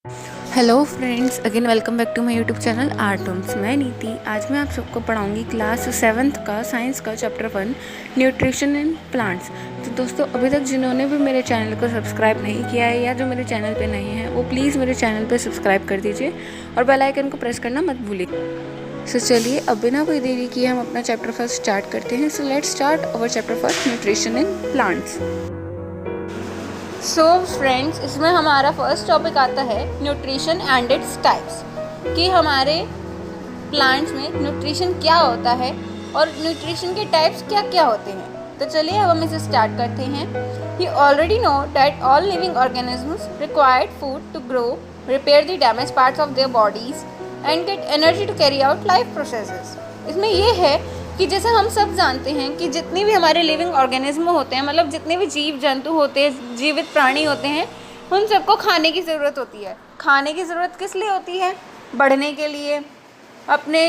Hello friends, again welcome back to my YouTube channel आर्टम्स। मैं नीति। आज मैं आप सबको पढ़ाऊंगी क्लास 7th का साइंस का चैप्टर 1 न्यूट्रिशन इन प्लांट्स। तो दोस्तों, अभी तक जिन्होंने भी मेरे चैनल को सब्सक्राइब नहीं किया है या जो मेरे चैनल पे नहीं है, वो प्लीज़ मेरे चैनल पे सब्सक्राइब कर दीजिए और बेल आइकन को प्रेस करना मत भूलिए। सो चलिए, अब बिना कोई देरी किए हम अपना चैप्टर फर्स्ट स्टार्ट करते हैं। So let's start our chapter first, nutrition in plants. So friends, इसमें हमारा फर्स्ट टॉपिक आता है न्यूट्रिशन एंड इट्स टाइप्स, कि हमारे प्लांट्स में न्यूट्रिशन क्या होता है और न्यूट्रिशन के टाइप्स क्या क्या होते हैं। तो चलिए अब हम इसे स्टार्ट करते हैं। You already know that all living organisms required food to grow, repair the damage parts of their bodies and get energy to carry out life processes. इसमें यह है कि जैसे हम सब जानते हैं कि जितनी भी हमारे लिविंग ऑर्गेनिज्म होते हैं, मतलब जितने भी जीव जंतु होते हैं, जीवित प्राणी होते हैं, उन सबको खाने की ज़रूरत होती है। खाने की ज़रूरत किस लिए होती है? बढ़ने के लिए, अपने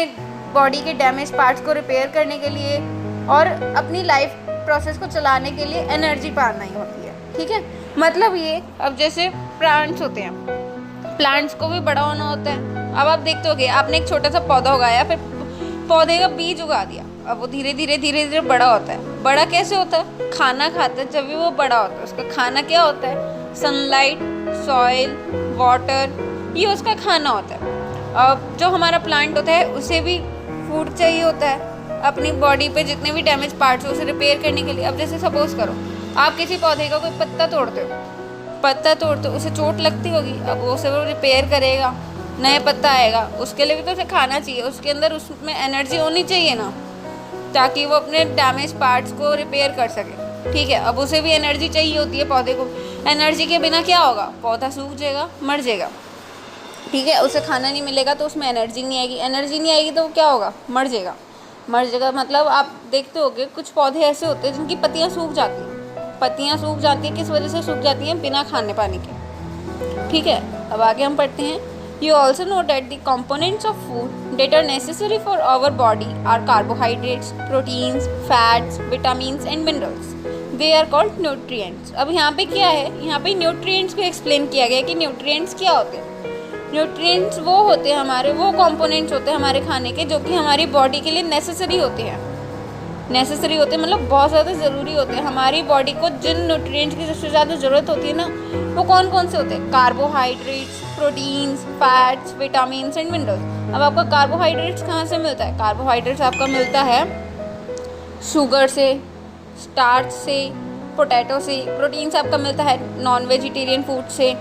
बॉडी के डैमेज पार्ट्स को रिपेयर करने के लिए और अपनी लाइफ प्रोसेस को चलाने के लिए एनर्जी पाना ही होती है। ठीक है, मतलब ये, अब जैसे प्लांट्स होते हैं, प्लांट्स को भी बड़ा होना होता है। अब आप देखते होगे, आपने एक छोटा सा पौधा उगाया, फिर पौधे का बीज उगा दिया, अब वो धीरे धीरे बड़ा होता है। बड़ा कैसे होता है? खाना खाता है, जब भी वो बड़ा होता है। उसका खाना क्या होता है? सनलाइट, सॉइल, वाटर, ये उसका खाना होता है। अब जो हमारा प्लांट होता है, उसे भी फूड चाहिए होता है अपनी बॉडी पे जितने भी डैमेज पार्ट्स हो उसे रिपेयर करने के लिए। अब जैसे सपोज करो, आप किसी पौधे का कोई पत्ता तोड़ते हो, उसे चोट लगती होगी, अब वो उसे वो रिपेयर करेगा, नया पत्ता आएगा, उसके लिए भी तो उसे खाना चाहिए, उसके अंदर उसमें एनर्जी होनी चाहिए ना, ताकि वो अपने डैमेज पार्ट्स को रिपेयर कर सके। ठीक है, अब उसे भी एनर्जी चाहिए होती है पौधे को। एनर्जी के बिना क्या होगा? पौधा सूख जाएगा, मर जाएगा। ठीक है, उसे खाना नहीं मिलेगा तो उसमें एनर्जी नहीं आएगी, एनर्जी नहीं आएगी तो क्या होगा? मर जाएगा। मतलब आप देखते होगे कुछ पौधे ऐसे होते हैं जिनकी पत्तियाँ सूख जाती हैं। किस वजह से सूख जाती हैं? बिना खाने पानी के। ठीक है, अब आगे हम पढ़ते हैं। You also know that the components of food that are necessary for our body are carbohydrates, proteins, fats, vitamins and minerals. They are called nutrients. अब यहाँ पे क्या है? यहाँ पे nutrients को explain किया गया है कि nutrients क्या होते हैं। nutrients वो होते हैं हमारे, वो components होते हैं हमारे खाने के, जो कि हमारी बॉडी के लिए necessary होते हैं। मतलब बहुत ज़्यादा ज़रूरी होते हैं। हमारी बॉडी को जिन न्यूट्रिएंट्स की सबसे ज़्यादा ज़रूरत होती है ना, वो कौन कौन से होते हैं? Carbohydrates, proteins, fats, vitamins and minerals. अब आपका कार्बोहाइड्रेट्स कहाँ से मिलता है? कार्बोहाइड्रेट्स आपका मिलता है शुगर से, स्टार्च से, पोटैटो से। प्रोटीन्स आपका मिलता है नॉन वेजिटेरियन फूड से,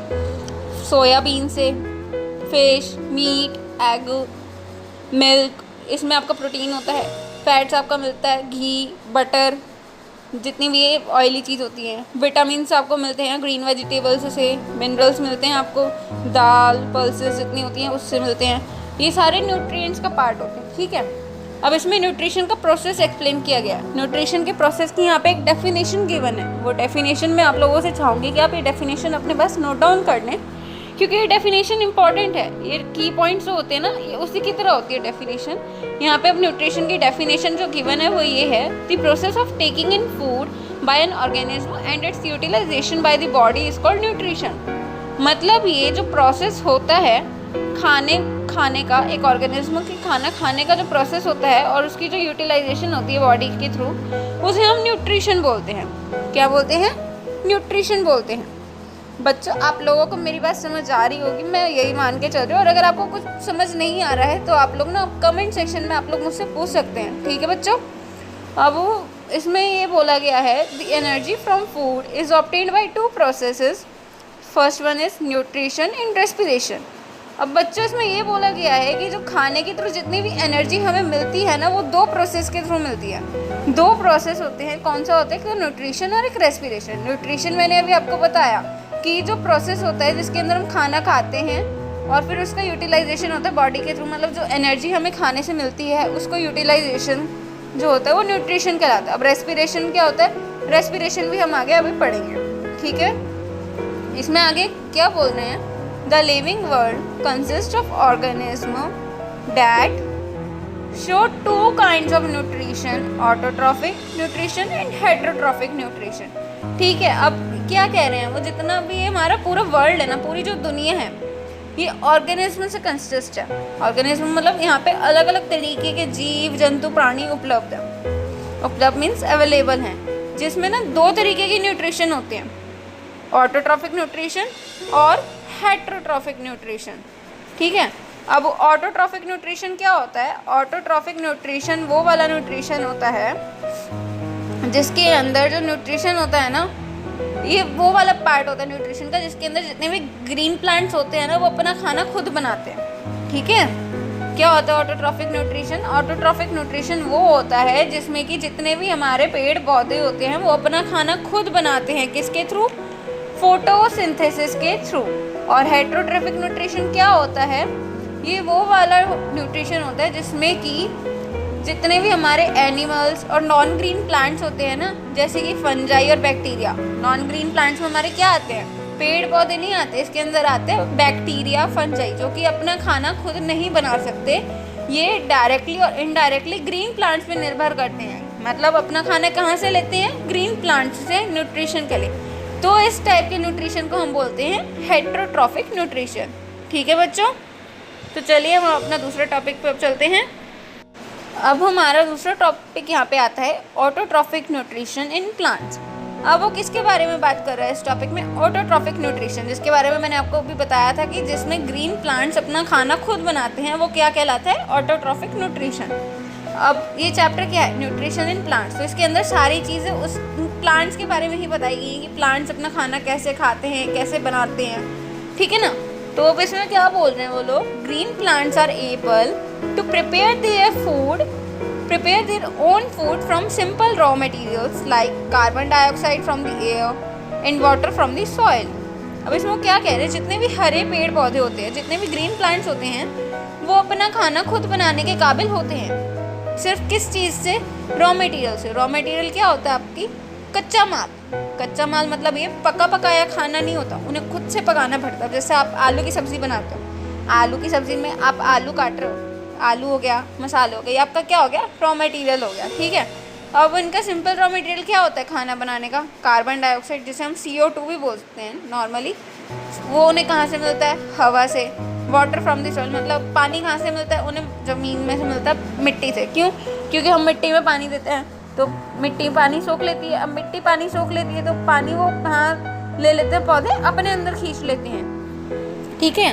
सोयाबीन से, फिश, मीट, एग, मिल्क, इसमें आपका प्रोटीन होता है। फैट्स आपका मिलता है घी, बटर, जितनी भी ये ऑयली चीज़ होती हैं। विटामिन्स आपको मिलते हैं ग्रीन वेजिटेबल्स से। मिनरल्स मिलते हैं आपको दाल, पल्सेस जितनी होती हैं उससे मिलते हैं। ये सारे न्यूट्रिएंट्स का पार्ट होते हैं। ठीक है, अब इसमें न्यूट्रिशन का प्रोसेस एक्सप्लेन किया गया है। न्यूट्रिशन के प्रोसेस की यहाँ पे एक डेफिनेशन गिवन है। वो डेफिनेशन में आप लोगों से चाहूँगी कि आप ये डेफिनेशन अपने पास नोट डाउन कर लें, क्योंकि ये डेफिनेशन इंपॉर्टेंट है। ये की पॉइंट्स जो होते हैं ना, ये उसी की तरह होती है डेफिनेशन। यहाँ पे अब न्यूट्रिशन की डेफिनेशन जो गिवन है वो ये है: the process of taking in food by an organism and its utilization by the body is called nutrition. मतलब ये जो प्रोसेस होता है खाने का, एक ऑर्गेनिज्म के खाना खाने का जो प्रोसेस होता है और उसकी जो यूटिलाइजेशन होती है बॉडी के थ्रू, उसे हम न्यूट्रिशन बोलते हैं। क्या बोलते हैं? न्यूट्रिशन बोलते हैं। बच्चों, आप लोगों को मेरी बात समझ आ रही होगी, मैं यही मान के चल रही हूँ। और अगर आपको कुछ समझ नहीं आ रहा है तो आप लोग ना कमेंट सेक्शन में आप लोग मुझसे पूछ सकते हैं। ठीक है बच्चों, अब इसमें ये बोला गया है: the energy from food is obtained by 2 processes. First one is nutrition and respiration. अब बच्चों, इसमें ये बोला गया है कि जो खाने के थ्रू जितनी भी एनर्जी हमें मिलती है ना, वो 2 प्रोसेस के थ्रू मिलती है। 2 प्रोसेस होते हैं। कौन सा होता है? कि न्यूट्रिशन और एक रेस्पिरेशन। न्यूट्रिशन मैंने अभी आपको बताया कि जो प्रोसेस होता है जिसके अंदर हम खाना खाते हैं और फिर उसका यूटिलाइजेशन होता है बॉडी के थ्रू, मतलब जो एनर्जी हमें खाने से मिलती है उसको यूटिलाइजेशन जो होता है वो न्यूट्रिशन कहलाता है। अब रेस्पिरेशन क्या होता है? रेस्पिरेशन भी हम आगे अभी पढ़ेंगे। ठीक है, इसमें आगे क्या बोल रहे हैं? The living world consist of organism that show 2 kinds of nutrition: autotrophic nutrition and heterotrophic nutrition। ठीक है, अब क्या कह रहे हैं वो, जितना भी हमारा पूरा वर्ल्ड है ना, पूरी जो दुनिया है, ये ऑर्गेनिज्म से कंसिस्ट है। ऑर्गेनिज्म मतलब यहाँ पे अलग अलग तरीके के जीव जंतु प्राणी उपलब्ध है। उपलब्ध मीन्स अवेलेबल हैं, जिसमें ना दो तरीके की न्यूट्रिशन होते हैं, ऑटोट्रॉफिक न्यूट्रिशन और हेट्रोट्रॉफिक न्यूट्रिशन। ठीक है, अब ऑटोट्रॉफिक न्यूट्रिशन क्या होता है? ऑटोट्रॉफिक न्यूट्रिशन वो वाला न्यूट्रिशन होता है जिसके अंदर जो न्यूट्रिशन होता है ना, ये वो वाला पार्ट होता है न्यूट्रिशन का जिसके अंदर जितने भी ग्रीन प्लांट्स होते हैं ना, वो अपना खाना खुद बनाते हैं। ठीक है, क्या होता है ऑटोट्रॉफिक न्यूट्रिशन? ऑटोट्रॉफिक न्यूट्रिशन वो होता है जिसमें कि जितने भी हमारे पेड़ पौधे होते हैं वो अपना खाना खुद बनाते हैं। किसके थ्रू? फोटोसिंथेसिस के थ्रू। और हेट्रोट्रॉफिक न्यूट्रिशन क्या होता है? ये वो वाला न्यूट्रिशन होता है जिसमें कि जितने भी हमारे एनिमल्स और नॉन ग्रीन प्लांट्स होते हैं ना, जैसे कि फंजाई और बैक्टीरिया। नॉन ग्रीन प्लांट्स में हमारे क्या आते हैं? पेड़ पौधे नहीं आते, इसके अंदर आते हैं बैक्टीरिया, फंजाई, जो कि अपना खाना खुद नहीं बना सकते। ये डायरेक्टली और इनडायरेक्टली ग्रीन प्लांट्स पे निर्भर करते हैं। मतलब अपना खाना कहाँ से लेते हैं? ग्रीन प्लांट्स से न्यूट्रिशन के लिए। तो इस टाइप के न्यूट्रिशन को हम बोलते हैं हेट्रोट्रॉफिक न्यूट्रिशन। ठीक है बच्चों, तो चलिए हम अपना दूसरे टॉपिक पे अब चलते हैं। अब हमारा दूसरा टॉपिक यहाँ पे आता है ऑटोट्रॉफिक न्यूट्रिशन इन प्लांट्स। अब वो किसके बारे में बात कर रहा है इस टॉपिक में? ऑटोट्रॉफिक न्यूट्रिशन, जिसके बारे में मैंने आपको अभी बताया था कि जिसमें ग्रीन प्लांट्स अपना खाना खुद बनाते हैं, वो क्या कहलाता है? Autotrophic nutrition. अब ये चैप्टर क्या है? Nutrition in plants. तो इसके अंदर सारी चीज़ें उस प्लांट्स के बारे में ही बताई गई हैं कि प्लांट्स अपना खाना कैसे खाते हैं, कैसे बनाते हैं। ठीक है ना? तो अब इसमें क्या बोल रहे हैं वो लोग? Green plants are able to prepare their own food from simple raw materials like carbon dioxide from the air and water from the soil. अब इसमें वो क्या कह रहे हैं? जितने भी हरे पेड़ पौधे होते हैं, जितने भी ग्रीन प्लांट्स होते हैं, वो अपना खाना खुद बनाने के काबिल होते हैं। सिर्फ किस चीज़ से? रॉ मटेरियल से। रॉ मटेरियल क्या होता है? आपकी कच्चा माल। कच्चा माल मतलब ये पका पकाया खाना नहीं होता, उन्हें खुद से पकाना पड़ता है। जैसे आप आलू की सब्ज़ी बनाते हो, आलू की सब्ज़ी में आप आलू काट रहे हो, आलू हो गया, मसाले हो गए, आपका क्या हो गया? रॉ मटेरियल हो गया। ठीक है, अब इनका सिंपल रॉ मटेरियल क्या होता है खाना बनाने का? कार्बन डाइऑक्साइड, जिसे हम CO2 भी बोलते हैं नॉर्मली। वो उन्हें कहाँ से मिलता है? हवा से। वाटर फ्रॉम द सॉइल मतलब पानी कहाँ से मिलता है? उन्हें ज़मीन में से मिलता है, मिट्टी से। क्यों? क्योंकि हम मिट्टी में पानी देते हैं तो मिट्टी पानी सोख लेती है। अब मिट्टी पानी सोख लेती है तो पानी वो कहाँ ले लेते हैं? पौधे अपने अंदर खींच लेते हैं। ठीक है,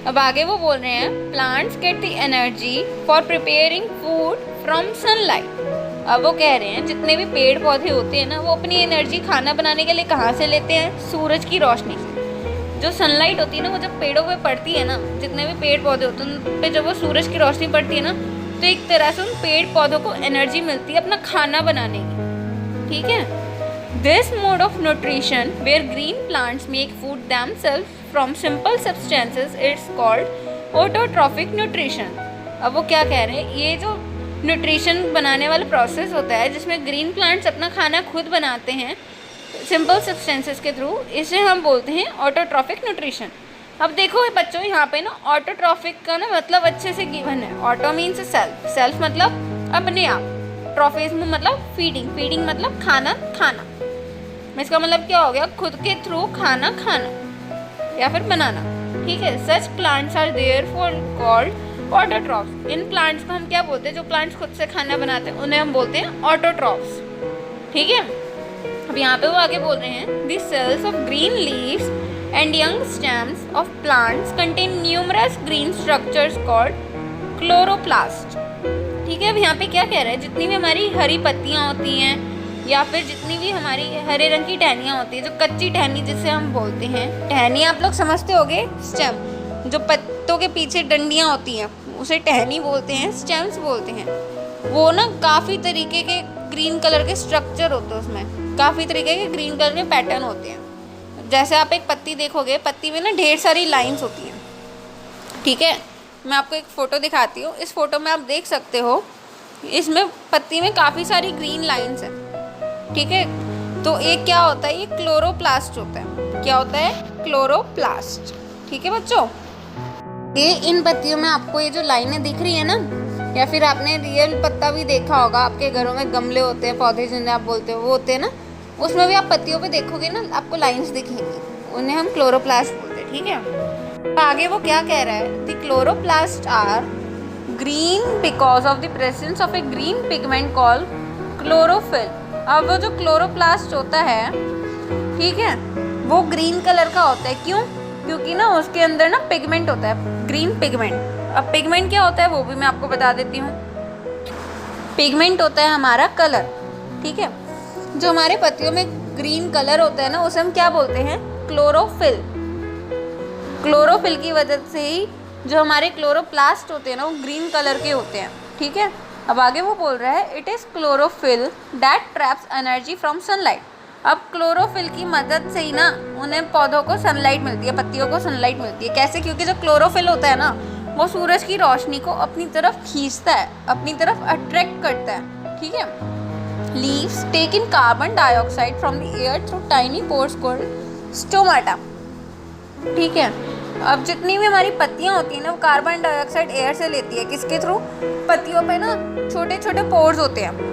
अब आगे वो बोल रहे हैं plants get the energy for preparing food from sunlight. अब वो कह रहे हैं जितने भी पेड़ पौधे होते हैं ना, वो अपनी एनर्जी खाना बनाने के लिए कहाँ से लेते हैं? सूरज की रोशनी से। जो सनलाइट होती है ना, वो जब पेड़ों पे पड़ती है ना, जितने भी पेड़ पौधे होते हैं उन पे जब वो सूरज की रोशनी पड़ती है ना, तो एक तरह से उन पेड़ पौधों को एनर्जी मिलती है अपना खाना बनाने की। ठीक है, this mode of nutrition where green plants make food themselves from simple substances it's called autotrophic nutrition. अब वो क्या कह रहे हैं? ये जो न्यूट्रिशन बनाने वाला प्रोसेस होता है जिसमें ग्रीन प्लांट्स अपना खाना खुद बनाते हैं सिंपल सब्सटेंसेस के थ्रू, इसे हम बोलते हैं ऑटोट्रॉफिक न्यूट्रिशन। अब देखो बच्चों, यहाँ पे ना ऑटोट्रॉफिक का ना मतलब अच्छे से गिवन है। ऑटो मीन्स सेल्फ, सेल्फ मतलब अपने आप, ट्रॉफिज्म मतलब फीडिंग, फीडिंग मतलब खाना खाना। इसका मतलब क्या हो गया? खुद के थ्रू खाना खाना या फिर बनाना। ठीक है, such plants are therefore called autotrophs. इन प्लांट्स को हम क्या बोलते हैं? जो प्लांट्स खुद से खाना बनाते हैं उन्हें हम बोलते हैं ऑटोट्रॉफ्स। ठीक है, अब यहाँ पे वो आगे बोल रहे हैं the cells of green leaves and young stems of plants contain numerous green structures called chloroplast। ठीक है, अब यहाँ पे क्या कह रहे हैं? जितनी भी हमारी हरी पत्तियाँ होती हैं या फिर जितनी भी हमारी हरे रंग की टहनियाँ होती हैं, जो कच्ची टहनी जिसे हम बोलते हैं, टहनी आप लोग समझते होगे, स्टेम, जो पत्तों के पीछे डंडियाँ होती हैं उसे टहनी बोलते हैं, स्टेम्स बोलते हैं। वो ना काफ़ी तरीके के ग्रीन कलर के स्ट्रक्चर होते हैं, उसमें काफ़ी तरीके के ग्रीन कलर के पैटर्न होते हैं। जैसे आप एक पत्ती देखोगे, पत्ती में ना ढेर सारी लाइंस होती हैं। ठीक है, मैं आपको एक फ़ोटो दिखाती हूँ। इस फोटो में आप देख सकते हो, इसमें पत्ती में काफ़ी सारी ग्रीन लाइंस हैं। ठीक है, तो एक क्या होता है? ये क्लोरोप्लास्ट होता है। क्या होता है? क्लोरोप्लास्ट। ठीक है बच्चों, ये इन पत्तियों में आपको ये जो लाइनें दिख रही है ना, या फिर आपने रियल पत्ता भी देखा होगा, आपके घरों में गमले होते हैं, पौधे जिन्हें आप बोलते हो वो होते हैं ना, उसमें भी आप पत्तियों पे देखोगे ना, आपको लाइंस दिखेंगी, उन्हें हम क्लोरोप्लास्ट बोलते हैं। ठीक है, आगे वो क्या कह रहा है, the chloroplast are green because of the presence of a green pigment called chlorophyll. अब वो जो क्लोरोप्लास्ट होता है, ठीक है, वो ग्रीन कलर का होता है। क्यों? क्योंकि ना उसके अंदर ना पिगमेंट होता है, ग्रीन पिगमेंट। अब पिगमेंट क्या होता है वो भी मैं आपको बता देती हूँ। पिगमेंट होता है हमारा कलर, ठीक है। जो हमारे पत्तियों में ग्रीन कलर होता है ना, उसे हम क्या बोलते हैं, क्लोरोफिल। क्लोरोफिल की वजह से ही जो हमारे क्लोरोप्लास्ट होते हैं ना, वो ग्रीन कलर के होते हैं, ठीक है। अब आगे वो बोल रहा है, it is chlorophyll that traps energy from sunlight. अब क्लोरोफिल की मदद से ही ना उन्हें पौधों को सनलाइट मिलती है, पत्तियों को सनलाइट मिलती है। कैसे? क्योंकि जो क्लोरोफिल होता है ना, वो सूरज की रोशनी को अपनी तरफ खींचता है, अपनी तरफ अट्रैक्ट करता है, ठीक है। Leaves take in carbon dioxide from the air through tiny pores called stomata, ठीक है। अब जितनी भी हमारी पत्तियां होती हैं ना, वो कार्बन डाइऑक्साइड एयर से लेती है। किसके थ्रू? पत्तियों पे ना छोटे छोटे पोर्स होते हैं।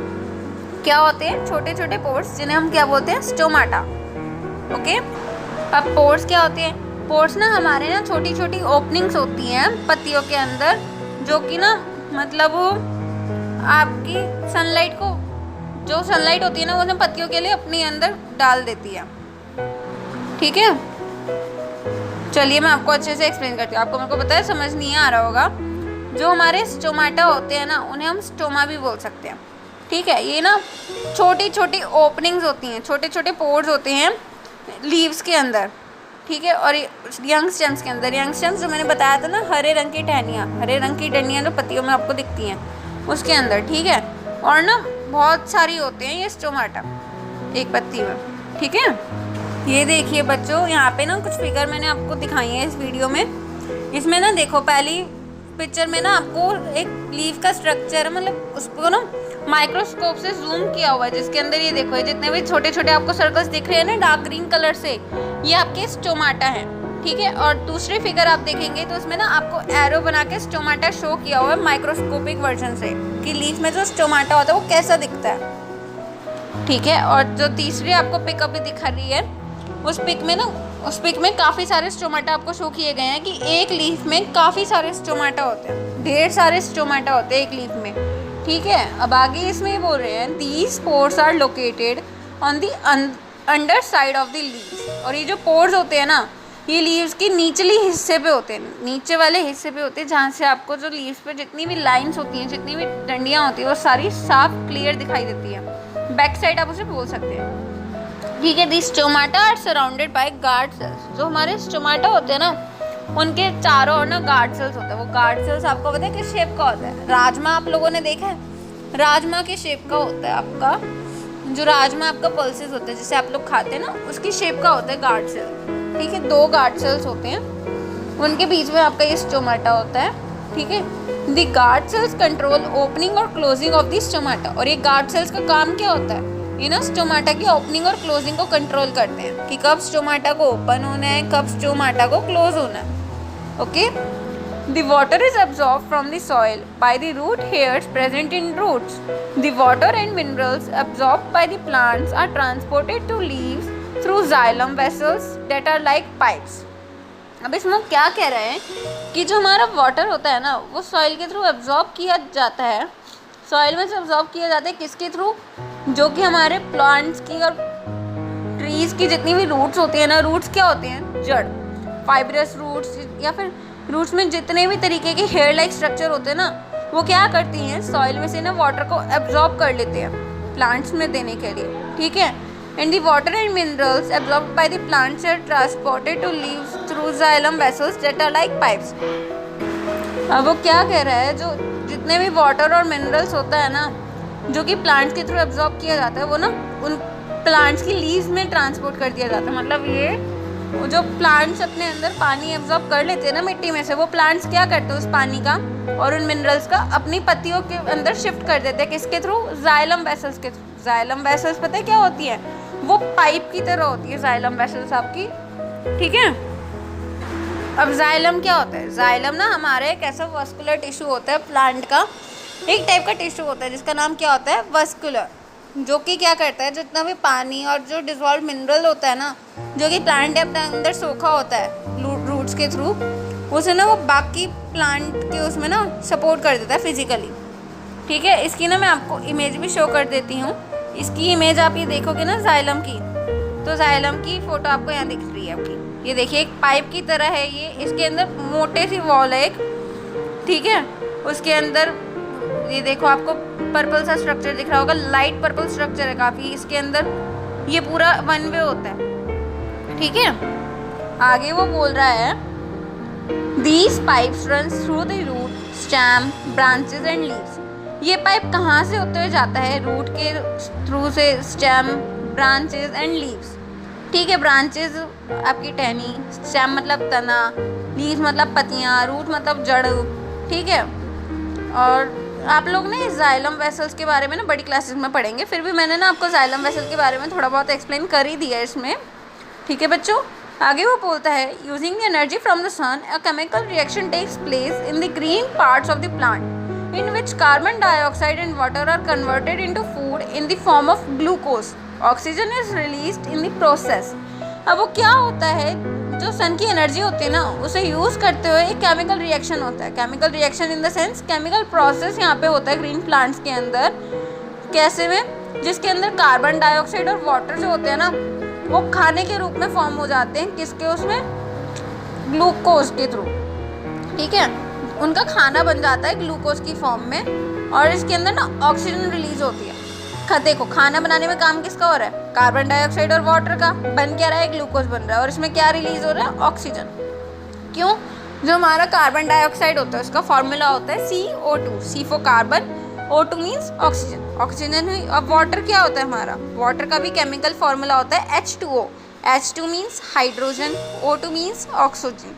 क्या होते हैं? छोटे छोटे पोर्स, जिन्हें हम क्या बोलते हैं, स्टोमाटा, ओके। अब पोर्स क्या होते हैं? पोर्स ना हमारे ना छोटी छोटी ओपनिंग्स होती हैं पत्तियों के अंदर, जो कि ना मतलब आपकी सनलाइट को, जो सनलाइट होती है ना, वो उन्हें पत्तियों के लिए अपने अंदर डाल देती है, ठीक है। चलिए मैं आपको अच्छे से एक्सप्लेन करती हूँ। आपको मेरे को पता है समझ नहीं आ रहा होगा। जो हमारे स्टोमाटा होते हैं ना, उन्हें हम स्टोमा भी बोल सकते हैं, ठीक है। ये ना छोटी छोटी ओपनिंग्स होती हैं, छोटे छोटे पोर्स होते हैं लीव्स के अंदर, ठीक है। और यंग स्टेम्स के अंदर, यंग स्टेम्स जो मैंने बताया था ना, हरे रंग की टहनियाँ, हरे रंग की डंडियाँ जो पत्तियों में आपको दिखती हैं, उसके अंदर, ठीक है। और ना बहुत सारी होते हैं ये स्टोमाटा एक पत्ती में, ठीक है। ये देखिए बच्चों, यहाँ पे ना कुछ फिगर मैंने आपको दिखाई है इस वीडियो में। इसमें ना देखो, पहली पिक्चर में ना आपको एक लीफ का स्ट्रक्चर, मतलब उसको ना माइक्रोस्कोप से जूम किया हुआ है, जिसके अंदर ये देखो, ये जितने भी छोटे छोटे आपको सर्कल्स दिख रहे हैं ना डार्क ग्रीन कलर से, ये आपके स्टोमाटा हैं, ठीक है। और दूसरी फिगर आप देखेंगे तो उसमें ना आपको एरो बना के स्टोमाटा शो किया हुआ है माइक्रोस्कोपिक वर्जन से, कि लीफ में जो स्टोमाटा होता है वो कैसा दिखता है, ठीक है। और जो तीसरी आपको पिक अभी दिखा रही है, उस पिक में काफ़ी सारे स्टोमाटा आपको शो किए गए हैं, कि एक लीफ में काफ़ी सारे स्टोमाटा होते हैं, ढेर सारे स्टोमाटा होते हैं एक लीफ में, ठीक है। अब आगे इसमें ये बोल रहे हैं, these pores are located on the under side of the leaves. और ये जो पोर्स होते हैं ना, ये लीव्स की निचली हिस्से पे होते हैं, नीचे वाले हिस्से पे होते हैं, जहाँ से आपको जो लीव्स पे जितनी भी लाइंस होती हैं, जितनी भी डंडियाँ होती हैं, वो सारी साफ क्लियर दिखाई देती है। बैक साइड आप उसे बोल सकते हैं, ठीक है। The stomata are surrounded by guard cells. जो हमारे स्टोमाटा होते हैं ना, उनके चारों ओर ना गार्ड सेल्स होता है। वो गार्ड सेल्स आपको पता है किस शेप का होता है? राजमा आप लोगों ने देखा है, राजमा के शेप का होता है आपका, जो राजमा आपका पल्सेस होता है जिसे आप लोग खाते हैं ना, उसकी शेप का होता है गार्ड सेल, ठीक है। 2 गार्ड सेल्स होते हैं, उनके बीच में आपका ये स्टोमाटा होता है, ठीक है। The guard cells control opening और क्लोजिंग ऑफ द स्टोमाटा। और ये गार्ड सेल्स का काम क्या होता है? ये ना स्टोमाटा की ओपनिंग और क्लोजिंग को कंट्रोल करते हैं, कि कब स्टोमाटा को ओपन होना है, कब स्टोमाटा को क्लोज होना है, okay. The water is absorbed from the soil by the root hairs present in roots. The water and minerals absorbed by the plants are transported to leaves through xylem vessels that are like pipes. अब इसमें क्या कह रहे हैं कि जो हमारा water होता है ना, वो सॉइल के थ्रू एब्जॉर्ब किया जाता है। सॉइल में से एब्जॉर्ब किया जाता है किसके थ्रू? जो कि हमारे प्लांट्स की और ट्रीज की जितनी भी रूट्स होती हैं ना, रूट्स क्या होते हैं? जड़, फाइब्रस रूट्स, या फिर रूट्स में जितने भी तरीके के हेयर लाइक स्ट्रक्चर होते हैं ना, वो क्या करती हैं? सॉइल में से ना वाटर को एब्जॉर्ब कर लेते हैं प्लांट्स में देने के लिए, ठीक है। And the water and minerals absorbed by the plants are transported to leaves through xylem vessels that are like pipes. अब वो क्या कह रहा है, जो जितने भी वाटर और मिनरल्स होता है ना, जो कि प्लांट्स के थ्रू एब्जॉर्ब किया जाता है, वो ना उन प्लांट्स की लीव्स में ट्रांसपोर्ट कर दिया जाता है। मतलब ये वो जो प्लांट्स अपने अंदर पानी एब्जॉर्ब कर लेते हैं ना मिट्टी में से, वो प्लांट्स क्या करते हैं? उस पानी का और उन मिनरल्स का अपनी पत्तियों के अंदर शिफ्ट कर देते हैं। किसके थ्रू? जाइलम वेसल्स के थ्रू। जाइलम वेसल्स पता है क्या होती है? वो पाइप की तरह होती है जाइलम वेसल्स आपकी, ठीक है। अब जाइलम क्या होता है? जाइलम ना हमारे एक ऐसा वस्कुलर टिश्यू होता है प्लांट का, एक टाइप का टिश्यू होता है जिसका नाम क्या होता है? वस्कुलर, जो कि क्या करता है, जितना भी पानी और जो डिजॉल्व मिनरल होता है ना, जो कि प्लांट ने अपने अंदर सोखा होता है रूट रूट्स के थ्रू उसे ना वो बाकी प्लांट के उसमें ना सपोर्ट कर देता है फिजिकली। ठीक है, इसकी ना मैं आपको इमेज भी शो कर देती हूँ। इसकी इमेज आप ये देखोगे ना जाइलम की, तो जाइलम की फ़ोटो आपको यहाँ दिख रही है आपकी। ये देखिए एक पाइप की तरह है ये, इसके अंदर मोटे सी वॉल है एक, ठीक है। उसके अंदर ये देखो आपको पर्पल सा स्ट्रक्चर दिख रहा होगा, लाइट पर्पल स्ट्रक्चर है काफ़ी इसके अंदर। ये पूरा वन वे होता है, ठीक है। आगे वो बोल रहा है These pipes runs through the root, stem, branches and leaves. ये पाइप कहाँ से होते हुए जाता है? रूट के थ्रू से, स्टेम, ब्रांचेस एंड लीव्स। ठीक है, ब्रांचेस आपकी टहनी, स्टेम मतलब तना, लीव्स मतलब पत्तियाँ, रूट मतलब जड़, ठीक है। और आप लोग ने जाइलम वेसल्स के बारे में ना बड़ी क्लासेस में पढ़ेंगे, फिर भी मैंने ना आपको जाइलम वेसल के बारे में थोड़ा बहुत एक्सप्लेन कर ही दिया है इसमें, ठीक है बच्चों। आगे वो बोलता है using the energy from the sun a chemical reaction takes place in the green parts of the plant in which carbon dioxide and water are converted into food in the form of glucose. Oxygen is released in the process. अब वो क्या होता है, जो सन की energy होती है ना उसे यूज़ करते हुए एक केमिकल रिएक्शन होता है। Chemical reaction in the sense chemical process यहाँ पे होता है ग्रीन प्लांट्स के अंदर। कैसे में? जिसके अंदर कार्बन डाइऑक्साइड और वाटर जो होते हैं ना वो खाने के रूप में फॉर्म हो जाते हैं। किसके? उसमें ग्लूकोज के थ्रू, ठीक है। उनका खाना बन जाता है ग्लूकोज की फॉर्म में, और इसके अंदर ना ऑक्सीजन रिलीज होती है। देखो खाना बनाने में काम किसका हो रहा है? कार्बन डाइऑक्साइड और वाटर का। बन क्या रहा है? ग्लूकोज बन रहा है, और इसमें क्या रिलीज हो रहा है? ऑक्सीजन। क्यों? जो हमारा कार्बन डाइऑक्साइड होता है उसका फॉर्मूला होता है CO2, C for carbon, O2 means oxygen, oxygen है। अब वाटर क्या होता है हमारा? वाटर का भी केमिकल फॉर्मूला होता है H2O, H2 means hydrogen, O2 means oxygen.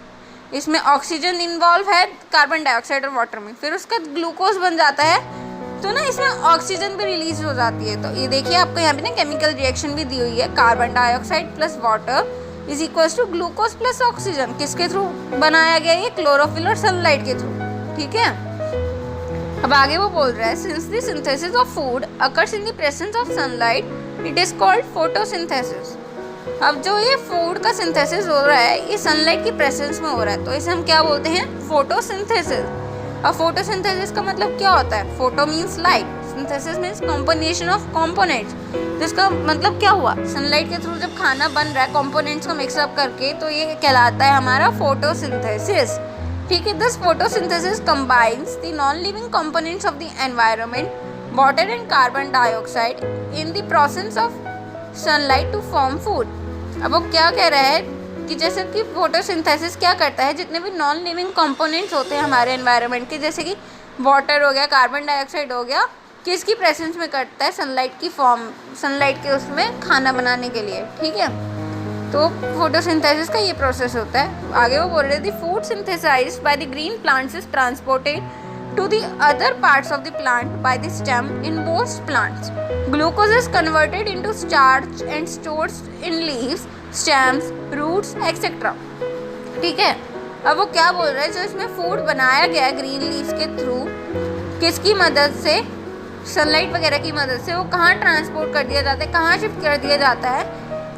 इसमें ऑक्सीजन इन्वॉल्व है कार्बन डाइऑक्साइड और वाटर में, फिर उसका ग्लूकोज बन जाता है, तो ना इसमें ऑक्सीजन भी रिलीज हो जाती है। तो ये देखिए आपको यहाँ पे ना केमिकल रिएक्शन भी दी हुई है, carbon dioxide plus water is equals to glucose plus oxygen. किसके थ्रू बनाया गया? ये क्लोरोफिल और सनलाइट के थ्रू, ठीक है। अब आगे वो बोल रहा है since the synthesis of food occurs in the presence of sunlight it is called photosynthesis. अब जो ये फूड का सिंथेसिस हो रहा है ये सनलाइट की प्रेजेंस में हो रहा है, तो इसे हम क्या बोलते हैं? फोटोसिंथेसिस। अब फोटोसिंथेसिस का मतलब क्या होता है? Photo means light, synthesis means combination of components. तो इसका मतलब क्या हुआ? सनलाइट के थ्रू जब खाना बन रहा है कंपोनेंट्स को मिक्सअप करके, तो ये कहलाता है हमारा फोटोसिंथेसिस, ठीक है। This photosynthesis combines the non living components of the environment, water and carbon dioxide in the process of sunlight to form food. अब वो क्या कह रहा है कि जैसे कि फोटोसिंथेसिस क्या करता है, जितने भी नॉन लिविंग कंपोनेंट्स होते हैं हमारे एनवायरनमेंट के, जैसे कि वाटर हो गया, कार्बन डाइऑक्साइड हो गया, किसकी प्रेजेंस में करता है? सनलाइट की फॉर्म, सनलाइट के उसमें खाना बनाने के लिए, ठीक है। तो फोटोसिंथेसिस का ये प्रोसेस होता है। आगे वो बोल रहे थे food synthesized by the green plants is transported to the other parts of the plant by the stem in most plants. Glucose is converted into starch and stored in leaves, stems, roots, etc. ठीक है। अब वो क्या बोल रहा है, जो इसमें फूड बनाया गया है ग्रीन लीव्स के थ्रू, किसकी मदद से? सनलाइट वगैरह की मदद से। वो कहाँ ट्रांसपोर्ट कर दिया जाता है, कहाँ शिफ्ट कर दिया जाता है?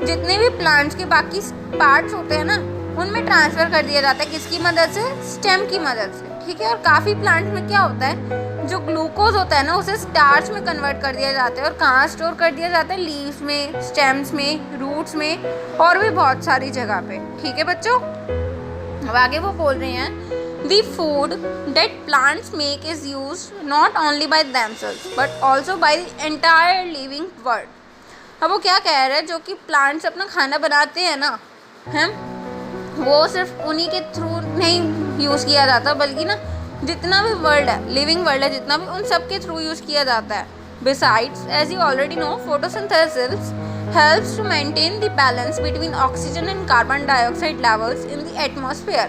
जितने भी प्लांट्स के बाकी पार्ट्स होते हैं ना उनमें ट्रांसफ़र कर दिया जाता है। किसकी मदद से? स्टेम की मदद से, ठीक है। और काफ़ी प्लांट्स में क्या होता है, जो ग्लूकोज होता है ना उसे स्टार्च में कन्वर्ट कर दिया जाता है। और कहाँ स्टोर कर दिया जाता है? लीव्स में, स्टेम्स में, रूट्स में, और भी बहुत सारी जगह पे, ठीक है बच्चों। अब आगे वो बोल रहे हैं the food that plants make is used not only by themselves but also by the entire living world. अब वो क्या कह रहे हैं, जो कि प्लांट्स अपना खाना बनाते हैं ना, हैं, वो सिर्फ उन्हीं के थ्रू नहीं यूज़ किया जाता, बल्कि ना जितना भी वर्ल्ड है, लिविंग वर्ल्ड है जितना भी, उन सब के थ्रू यूज़ किया जाता है। Besides as you already know photosynthesis helps to maintain the balance between oxygen and carbon dioxide levels in the atmosphere।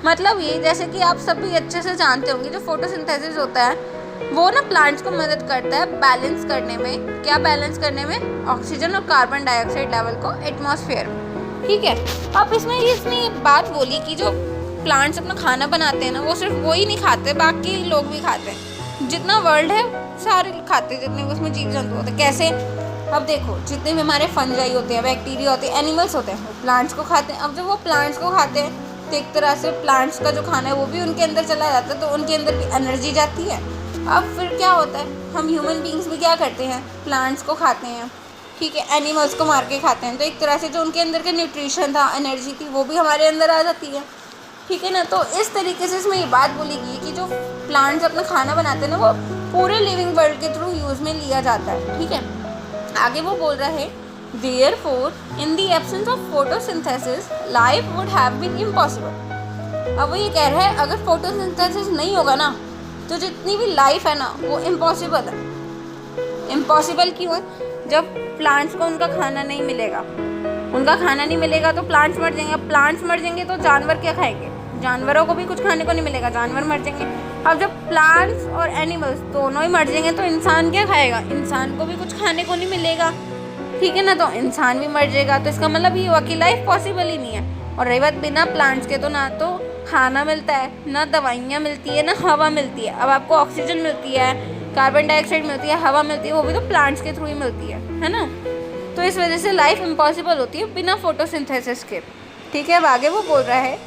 मतलब ये, जैसे कि आप सब भी अच्छे से जानते होंगे, जो फोटोसिंथेसिस होता है वो ना प्लांट्स को मदद करता है बैलेंस करने में। क्या बैलेंस करने में? ऑक्सीजन और कार्बन डाइऑक्साइड लेवल को एटमॉस्फेयर में, ठीक है। अब इसमें ये बात बोली कि जो प्लांट्स अपना खाना बनाते हैं ना वो सिर्फ वो ही नहीं खाते, बाकी लोग भी खाते हैं। जितना वर्ल्ड है सारे खाते हैं, जितने उसमें जीव जंतु होते हैं। कैसे? अब देखो जितने भी हमारे फंजाई होते हैं, बैक्टीरिया होते हैं, एनिमल्स होते हैं, वो प्लांट्स को खाते हैं। अब जब वो प्लांट्स को खाते हैं तो एक तरह से प्लांट्स का जो खाना है वो भी उनके अंदर चला जाता है, तो उनके अंदर भी एनर्जी जाती है। अब फिर क्या होता है, हम ह्यूमन बींग्स भी क्या करते हैं, प्लांट्स को खाते हैं, ठीक है, एनिमल्स को मार के खाते हैं। तो एक तरह से जो उनके अंदर का न्यूट्रिशन था, एनर्जी थी, वो भी हमारे अंदर आ जाती है, ठीक है ना। तो इस तरीके से इसमें ये बात बोली गई है कि जो प्लांट्स अपना खाना बनाते हैं ना, वो पूरे लिविंग वर्ल्ड के थ्रू यूज़ में लिया जाता है, ठीक है। आगे वो बोल रहा है, Therefore, in the absence of photosynthesis, life would have been impossible। अब वो ये कह रहा है, अगर फोटोसिंथेसिस नहीं होगा ना, तो जितनी भी लाइफ है ना वो इम्पॉसिबल है। इम्पॉसिबल क्यों है? जब प्लांट्स को उनका खाना नहीं मिलेगा, उनका खाना नहीं मिलेगा तो प्लांट्स मर जाएंगे। प्लांट्स मर जाएंगे तो जानवर क्या खाएंगे? जानवरों को भी कुछ खाने को नहीं मिलेगा, जानवर मर जाएंगे। अब जब प्लांट्स और एनिमल्स दोनों ही मर जाएंगे तो इंसान क्या खाएगा? इंसान को भी कुछ खाने को नहीं मिलेगा, ठीक है ना। तो इंसान भी मर जाएगा, तो इसका मतलब ये हुआ कि लाइफ पॉसिबल ही नहीं है। और रही बात बिना प्लांट्स के, तो ना तो खाना मिलता है, ना दवाइयाँ मिलती है, ना हवा मिलती है। अब आपको ऑक्सीजन मिलती है, कार्बन डाइऑक्साइड मिलती है, हवा मिलती है, वो भी तो प्लांट्स के थ्रू ही मिलती है ना। तो इस वजह से लाइफ इम्पॉसिबल होती है बिना फोटोसिंथेसिस के, ठीक है। अब आगे वो बोल रहा है,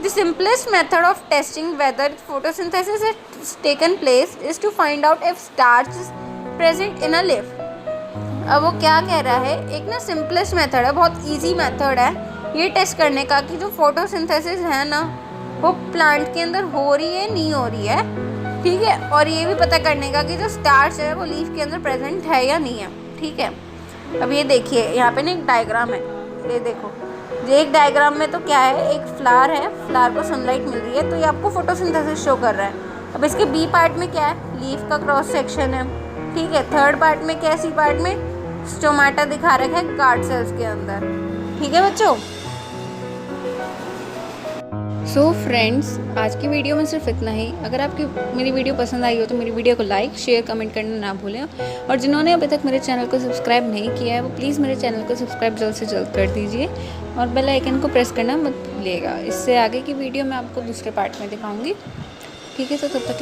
the simplest method of testing whether photosynthesis has taken place is to find out if starch is present in a leaf. अब वो क्या कह रहा है, एक ना सिंपलेस्ट मेथड है, बहुत इजी मेथड है ये टेस्ट करने का कि जो फोटोसिंथेसिस है ना वो प्लांट के अंदर हो रही है नहीं हो रही है, ठीक है। और ये भी पता करने का कि जो स्टार्च है वो लीफ के अंदर प्रेजेंट है या नहीं है, ठीक है। अब ये देखिए यहाँ पे ना एक डायग्राम है, ये देखो, ये एक डायग्राम में तो क्या है, एक फ्लावर है, फ्लावर को सनलाइट मिल रही है तो ये आपको फोटोसिंथेसिस शो कर रहा है। अब इसके बी पार्ट में क्या है, लीफ का क्रॉस सेक्शन है, ठीक है। थर्ड पार्ट में क्या है, सी पार्ट में स्टोमाटा दिखा रखा है गार्ड सेल्स के अंदर, ठीक है बच्चों। सो फ्रेंड्स, आज की वीडियो में सिर्फ इतना ही। अगर आपकी मेरी वीडियो पसंद आई हो तो मेरी वीडियो को लाइक, शेयर, कमेंट करना ना भूलें। और जिन्होंने अभी तक मेरे चैनल को सब्सक्राइब नहीं किया है वो प्लीज़ मेरे चैनल को सब्सक्राइब जल्द से जल्द कर दीजिए और बेल आइकन को प्रेस करना मत भूलिएगा। इससे आगे की वीडियो मैं आपको दूसरे पार्ट में दिखाऊंगी, ठीक है। तो तब तक